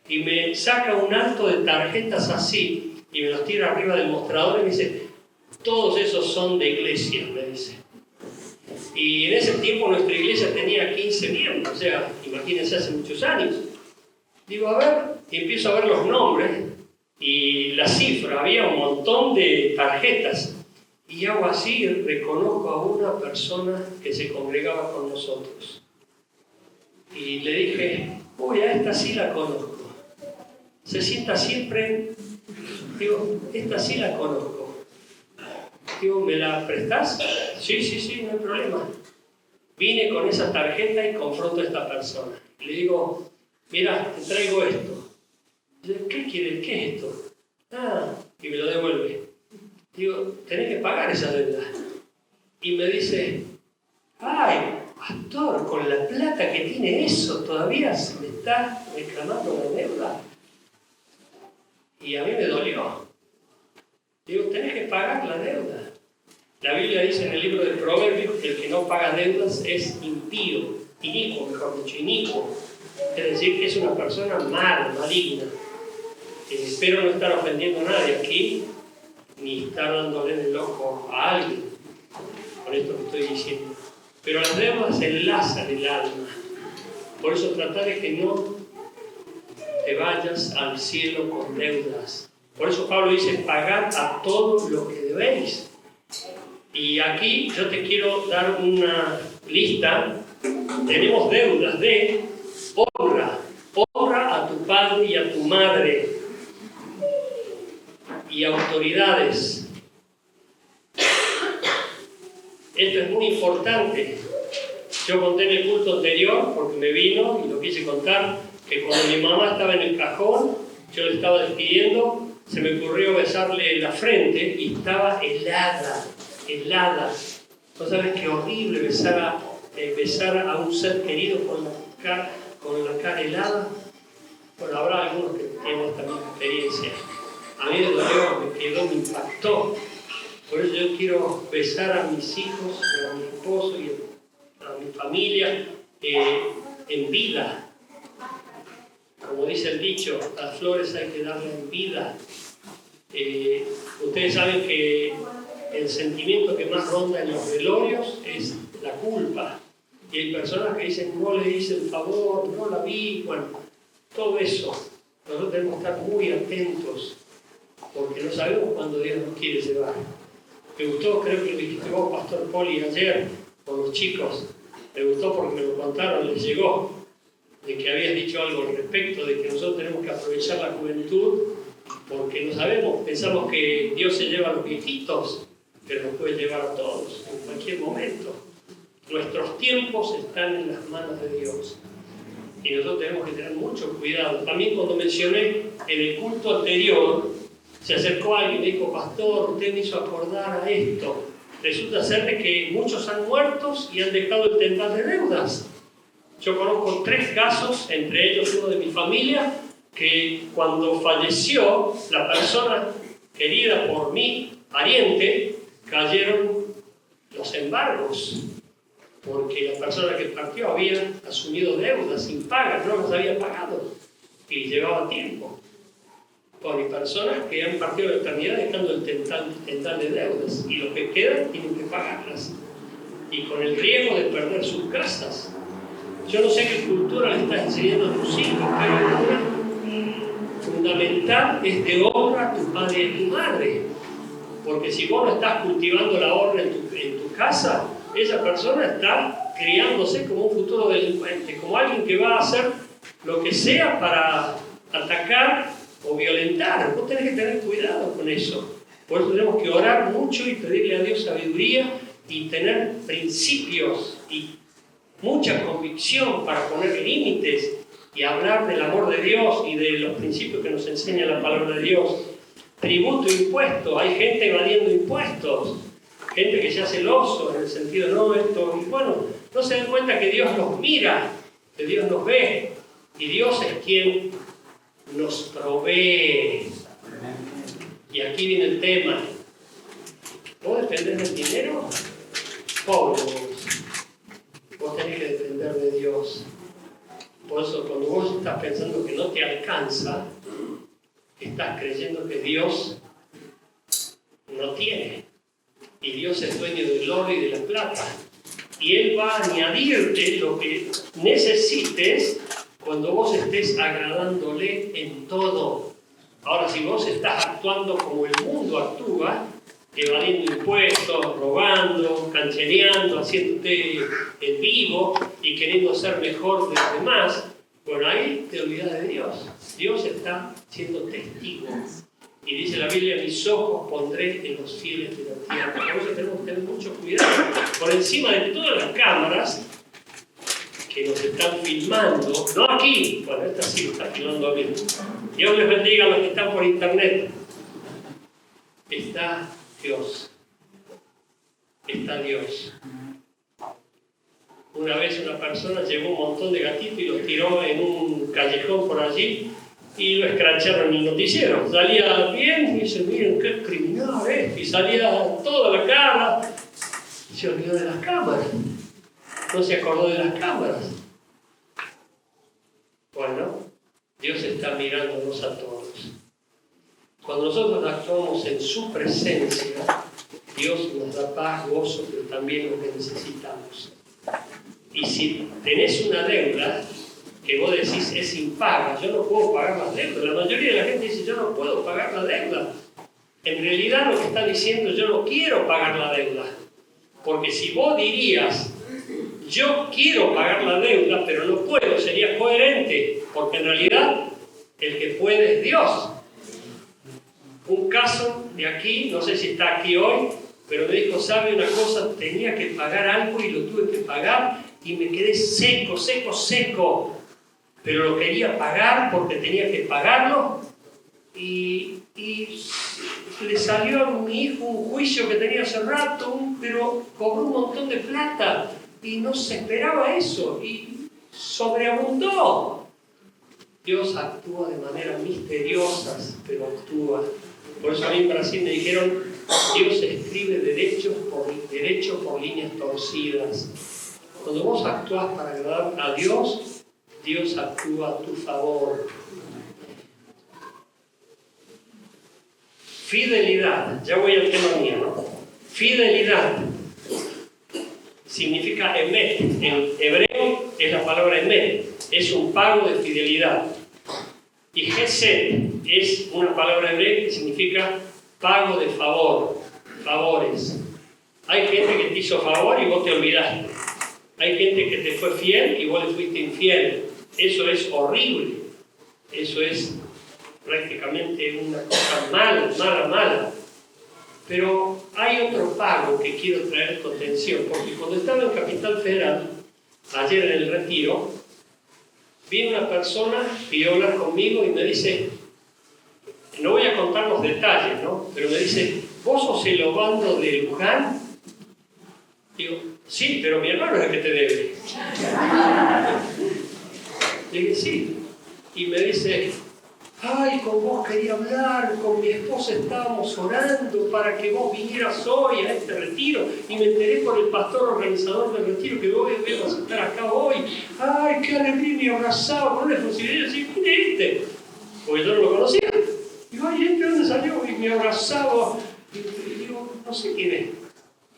Y me saca un alto de tarjetas así, y me los tira arriba del mostrador y me dice, todos esos son de iglesia, me dice. Y en ese tiempo nuestra iglesia tenía 15 miembros, o sea, imagínense, hace muchos años. Digo, a ver, y empiezo a ver los nombres y la cifra, había un montón de tarjetas. Y hago así, reconozco a una persona que se congregaba con nosotros. Y le dije, uy, a esta sí la conozco. Se sienta siempre, digo, esta sí la conozco. Digo, ¿me la prestás? Sí, no hay problema. Vine con esa tarjeta y confronto a esta persona. Le digo, mira, te traigo esto. Dice, ¿qué quieres? ¿Qué es esto? Y me lo devuelve. Digo, tenés que pagar esa deuda. Y me dice, ay, pastor, con la plata que tiene eso, todavía se me está reclamando la deuda. Y a mí me dolió. Digo, tenés que pagar la deuda. La Biblia dice en el libro de Proverbios que el que no paga deudas es impío, inicuo, mejor dicho, inicuo. Es decir, que es una persona mala, maligna. Espero no estar ofendiendo a nadie aquí, ni estar dándole en el ojo a alguien con esto que estoy diciendo. Pero las deudas enlazan el alma. Por eso trata de que no te vayas al cielo con deudas. Por eso Pablo dice, pagad a todo lo que debéis. Y aquí yo te quiero dar una lista. Tenemos deudas de honra. Honra a tu padre y a tu madre. Y autoridades. Esto es muy importante. Yo conté en el culto anterior, porque me vino y lo quise contar, que cuando mi mamá estaba en el cajón, yo le estaba despidiendo, se me ocurrió besarle la frente y estaba helada, helada. ¿No sabes qué horrible besar a un ser querido con la cara helada? Bueno, habrá algunos que tienen esta misma experiencia. A mí me dolió, me quedó, me impactó. Por eso yo quiero besar a mis hijos, a mi esposo y a mi familia en vida. Como dice el dicho, las flores hay que darle en vida. Ustedes saben que el sentimiento que más ronda en los velorios es la culpa. Y hay personas que dicen, no le hice el favor, no la vi. Bueno, todo eso, nosotros tenemos que estar muy atentos, porque no sabemos cuándo Dios nos quiere llevar. Me gustó, creo que lo dijiste vos, Pastor Poli, ayer, con los chicos. Me gustó porque me lo contaron, les llegó, de que habías dicho algo al respecto, de que nosotros tenemos que aprovechar la juventud, porque no sabemos, pensamos que Dios se lleva a los viejitos, pero nos puede llevar a todos, en cualquier momento. Nuestros tiempos están en las manos de Dios. Y nosotros tenemos que tener mucho cuidado. También cuando mencioné en el culto anterior, se acercó alguien y me dijo, pastor, usted me hizo acordar a esto. Resulta ser de que muchos han muerto y han dejado el tentar de deudas. Yo conozco 3 casos, entre ellos uno de mi familia, que cuando falleció la persona querida por mi pariente, cayeron los embargos, porque la persona que partió había asumido deudas sin pagar, no las había pagado y llevaba tiempo. Bueno, y personas que han partido de la eternidad dejando el tental de deudas, y los que quedan tienen que pagarlas, y con el riesgo de perder sus casas. Yo no sé qué cultura le estás enseñando a tus hijos, pero fundamental es de honra a tu padre y a tu madre, porque si vos no estás cultivando la honra en tu casa, esa persona está criándose como un futuro delincuente, como alguien que va a hacer lo que sea para atacar o violentar. Vos tenés que tener cuidado con eso. Por eso tenemos que orar mucho y pedirle a Dios sabiduría y tener principios y mucha convicción para poner límites y hablar del amor de Dios y de los principios que nos enseña la palabra de Dios. Tributo, impuesto. Hay gente evadiendo impuestos. Gente que se hace celoso en el sentido, no, esto, y bueno, no se dan cuenta que Dios nos mira, que Dios nos ve, y Dios es quien nos provee. Y aquí viene el tema. ¿Vos dependés del dinero? Pobre vos tenés que depender de Dios. Por eso cuando vos estás pensando que no te alcanza, estás creyendo que Dios no tiene. Y Dios es dueño del oro y de la plata. Y Él va a añadirte lo que necesites cuando vos estés agradándole en todo. Ahora, si vos estás actuando como el mundo actúa, evadiendo impuestos, robando, canchereando, haciéndote el vivo y queriendo ser mejor de los demás, bueno, ahí te olvidas de Dios. Dios está siendo testigo. Y dice la Biblia, mis ojos pondré en los fieles de la tierra. Por eso tenemos que tener mucho cuidado. Por encima de todas las cámaras que nos están filmando, no aquí, bueno, esta sí está filmando a mí. Dios les bendiga a los que están por internet. Está Dios. Está Dios. Una vez una persona llevó un montón de gatitos y los tiró en un callejón por allí y lo escracharon en el noticiero. Salía bien y dice, miren qué criminal es. Y salía toda la cara. Y se olvidó de las cámaras. No se acordó de las cámaras. Bueno, Dios está mirándonos a todos. Cuando nosotros actuamos en su presencia, Dios nos da paz, gozo, pero también lo que necesitamos. Y si tenés una deuda que vos decís es impaga, yo no puedo pagar la deuda. La mayoría de la gente dice, yo no puedo pagar la deuda. En realidad lo que está diciendo, yo no quiero pagar la deuda. Porque si vos dirías, yo quiero pagar la deuda, pero no puedo, sería coherente. Porque en realidad el que puede es Dios. Un caso de aquí, no sé si está aquí hoy, pero me dijo, ¿sabe una cosa? Tenía que pagar algo y lo tuve que pagar y me quedé seco, pero lo quería pagar porque tenía que pagarlo y le salió a mi hijo un juicio que tenía hace rato, pero cobró un montón de plata y no se esperaba eso y sobreabundó. Dios actúa de manera misteriosa, pero actúa. Por eso a mí en Brasil me dijeron, Dios escribe derecho por líneas torcidas. Cuando vos actuás para agradar a Dios, Dios actúa a tu favor. Fidelidad, ya voy al tema mío, ¿no? Fidelidad significa emet. En hebreo es la palabra emet, es un pago de fidelidad. Y gesed es una palabra hebrea que significa pago de favor, favores. Hay gente que te hizo favor y vos te olvidaste. Hay gente que te fue fiel y vos le fuiste infiel. Eso es horrible. Eso es prácticamente una cosa mala. Pero hay otro pago que quiero traer tu atención, porque cuando estaba en Capital Federal, ayer en el retiro, vino una persona, pidió hablar conmigo y me dice, no voy a contar los detalles, ¿no? Pero me dice, ¿vos sos el Obando de Luján? Digo, sí, pero mi hermano es el que te debe. Le dije, sí. Y me dice, ay, con vos quería hablar, con mi esposa estábamos orando para que vos vinieras hoy a este retiro y me enteré por el pastor organizador del retiro que vos ibas a estar acá hoy. Ay, qué alegría, me abrazaba con una efusividad y decía, ¿quién es este? Porque yo no lo conocía. Digo, ay, ¿este dónde salió? Y me abrazaba. Y digo, no sé quién es.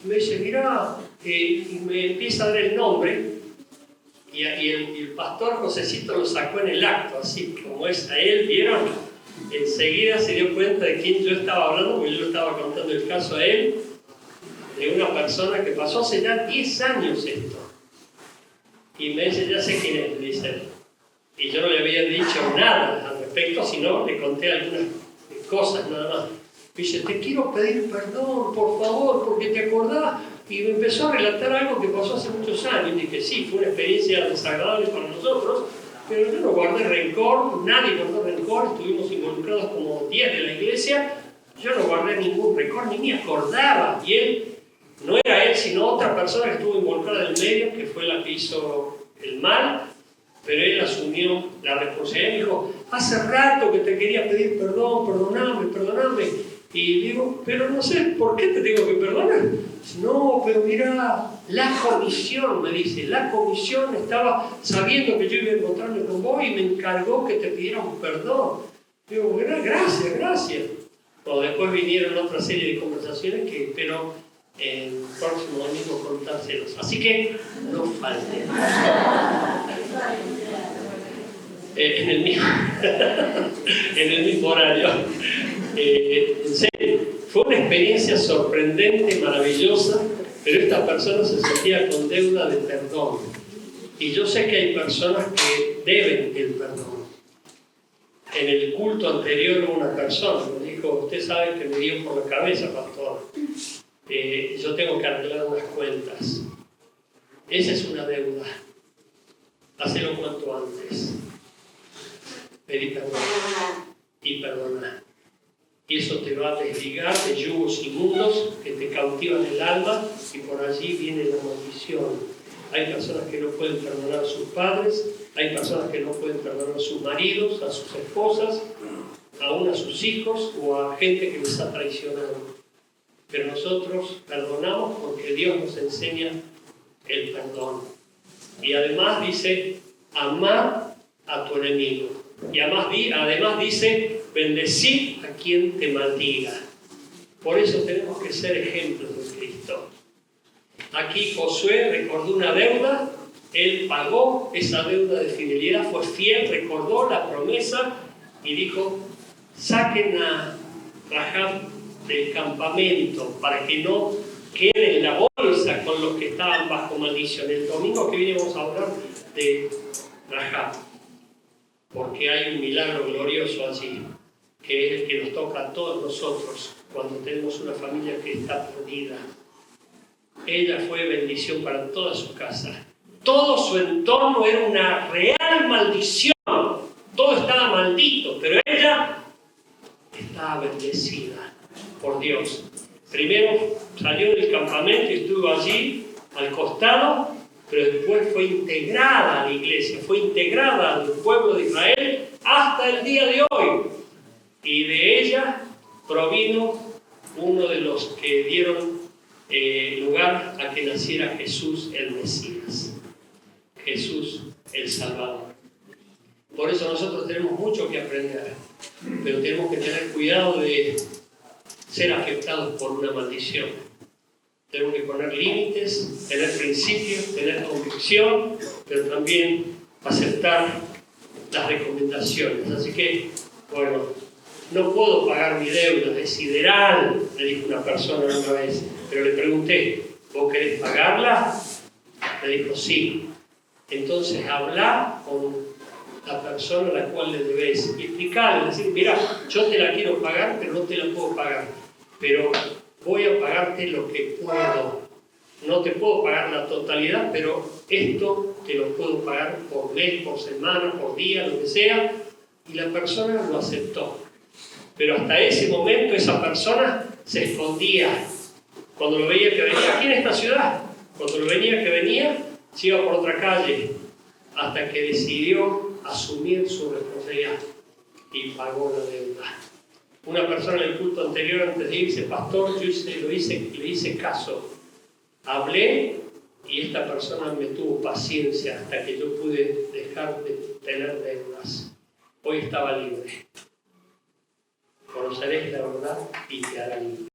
Y me dice, mirá, y me empieza a dar el nombre. Y el pastor Josecito lo sacó en el acto, así como es a él, ¿vieron? Enseguida se dio cuenta de quién yo estaba hablando, porque yo le estaba contando el caso a él, de una persona que pasó hace ya 10 años esto. Y me dice, ya sé quién es, me dice él. Y yo no le había dicho nada al respecto, sino le conté algunas cosas nada más. Me dice, te quiero pedir perdón, por favor, porque te acordás. Y me empezó a relatar algo que pasó hace muchos años. Y dije, sí, fue una experiencia desagradable para nosotros, pero yo no guardé rencor, nadie guardó rencor, estuvimos involucrados como 10 de la iglesia, yo no guardé ningún rencor, ni me acordaba. Y él, no era él, sino otra persona que estuvo involucrada en el medio, que fue la que hizo el mal, pero él asumió la responsabilidad y dijo, hace rato que te quería pedir perdón, perdoname. Y digo, pero no sé, ¿por qué te tengo que perdonar? No, pero mira, la comisión, me dice, la comisión estaba sabiendo que yo iba a encontrarme con vos y me encargó que te pidiéramos perdón. Digo, gracias. Bueno, después vinieron otra serie de conversaciones que espero el próximo domingo contárselos. Así que no falten. En el mismo horario. En serio, fue una experiencia sorprendente, maravillosa, pero esta persona se sentía con deuda de perdón. Y yo sé que hay personas que deben el perdón. En el culto anterior hubo una persona que me dijo, usted sabe que me dio por la cabeza, pastor. Yo tengo que arreglar unas cuentas. Esa es una deuda. Hacelo cuanto antes. Pedí perdón y perdonar. Y eso te va a desligar de yugos inmundos que te cautivan el alma y por allí viene la maldición. Hay personas que no pueden perdonar a sus padres, hay personas que no pueden perdonar a sus maridos, a sus esposas, aún a sus hijos o a gente que les ha traicionado. Pero nosotros perdonamos porque Dios nos enseña el perdón. Y además dice, amar a tu enemigo. Y además dice, bendecid a quien te maldiga. Por eso tenemos que ser ejemplos de Cristo. Aquí Josué recordó una deuda, él pagó esa deuda de fidelidad, fue fiel, recordó la promesa y dijo, saquen a Rahab del campamento para que no quede en la bolsa con los que estaban bajo maldición. El domingo que viene vamos a hablar de Rahab, porque hay un milagro glorioso allí, que es el que nos toca a todos nosotros cuando tenemos una familia que está perdida. Ella fue bendición para toda su casa. todo su entorno era una real maldición, todo estaba maldito, pero ella estaba bendecida por Dios. Primero salió del campamento y estuvo allí al costado, pero después fue integrada a la iglesia, fue integrada al pueblo de Israel hasta el día de hoy. Y de ella provino uno de los que dieron lugar a que naciera Jesús el Mesías, Jesús el Salvador. Por eso nosotros tenemos mucho que aprender, pero tenemos que tener cuidado de ser afectados por una maldición. Tenemos que poner límites, tener principios, tener convicción, pero también aceptar las recomendaciones. Así que, bueno, no puedo pagar mi deuda, es sideral, le dijo una persona una vez, pero le pregunté, ¿vos querés pagarla? Le dijo, sí. Entonces, habla con la persona a la cual le debes y explicarle, decir, mira, yo te la quiero pagar, pero no te la puedo pagar, pero voy a pagarte lo que puedo. No te puedo pagar la totalidad, pero esto te lo puedo pagar por mes, por semana, por día, lo que sea. Y la persona lo aceptó. Pero hasta ese momento esa persona se escondía. Cuando lo veía que venía aquí en esta ciudad, cuando lo veía que venía, se iba por otra calle, hasta que decidió asumir su responsabilidad y pagó la deuda. Una persona en el culto anterior, antes de irse, pastor, yo le hice caso. Hablé y esta persona me tuvo paciencia hasta que yo pude dejar de tener deudas. Hoy estaba libre. Conoceréis la verdad y te hará libre.